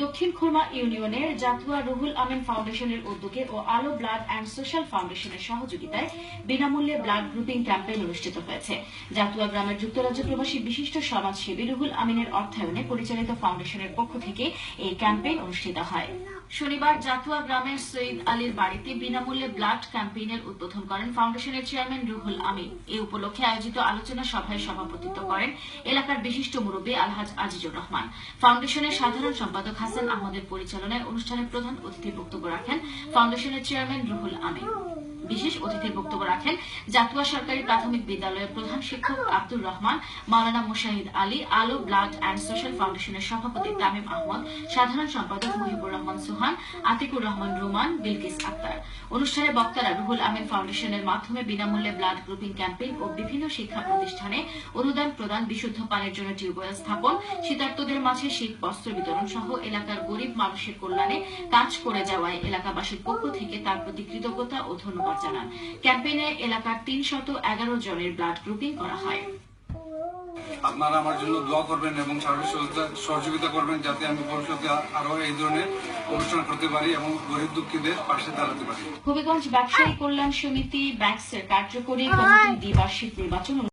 দক্ষিণ খুলনা ইউনিয়নের জাতুয়া রুহুল আমিন ফাউন্ডেশনের উদ্যোগে ও আলো ব্লাড অ্যান্ড সোশ্যাল ফাউন্ডেশনের সহযোগিতায় বিনামূল্যে ব্লাড গ্রুপিং ক্যাম্পেইন অনুষ্ঠিত হয়েছে। জাতুয়া গ্রামের যুক্তরাজ্য প্রবাসী বিশিষ্ট সমাজসেবী রুহুল আমিনের অর্থায়নে পরিচালিত ফাউন্ডেশনের পক্ষ থেকে এই ক্যাম্পেইন অনুষ্ঠিত হয়। শনিবার জাতুয়া গ্রামের সৈয়দ আলীর বাড়িতে বিনামূল্যে ব্লাড ক্যাম্পেইনের উদ্বোধন করেন ফাউন্ডেশনের চেয়ারম্যান রুহুল আমিন। এই উপলক্ষে আয়োজিত আলোচনা সভায় সভাপতিত্ব করেন এলাকার বিশিষ্ট মুরব্বী আলহাজ আজিজুর রহমান। ফাউন্ডেশনের সাধারণ সম্পাদক হাসান আহমদের পরিচালনায় অনুষ্ঠানের প্রধান অতিথির বক্তব্য রাখেন ফাউন্ডেশনের চেয়ারম্যান রুহুল আমিন। বিশেষ অতিথির বক্তব্য রাখেন জাতুয়া সরকারি প্রাথমিক বিদ্যালয়ের প্রধান শিক্ষক আব্দুর রহমান, মাওলানা মুশাহিদ আলী, আলো ব্লাড অ্যান্ড সোশ্যাল ফাউন্ডেশনের সভাপতি তামিম আহমদ, সাধারণ সম্পাদক মুহিবুর রহমান সুহান, আতিকুর রহমান রুমান, বিলকিস আক্তার। অনুষ্ঠানে বক্তারা রুহুল আমিন ফাউন্ডেশনের মাধ্যমে বিনামূল্যে ব্লাড গ্রুপিং ক্যাম্পেইন ও বিভিন্ন শিক্ষা প্রতিষ্ঠানে অনুদান প্রদান, বিশুদ্ধ পানির জন্য টিউবওয়েল স্থাপন, শীতার্তদের মাঝে শীত বস্ত্র বিতরণ সহ এলাকার গরিব মানুষের কল্যাণে কাজ করে যাওয়ায় এলাকাবাসীর পক্ষ থেকে তার প্রতি কৃতজ্ঞতা ও ধন্যবাদ জানান। ক্যাম্পেইনে এলাকার ৩১১ জনের ব্লাড গ্রুপিং করা হয়। আপনারা আমার জন্য দোয়া করবেন এবং সার্বিক সহযোগিতা করবেন যাতে আমি ভবিষ্যতে আরো এই ধরনের অনুষ্ঠান করতে পারি এবং গরিব দুঃখীদের পাশে দাঁড়াতে পারি। হবিগঞ্জ ব্যবসায়ী কল্যাণ সমিতি ব্যাংকসের কার্যকরী কমিটির দ্বিবার্ষিক নির্বাচন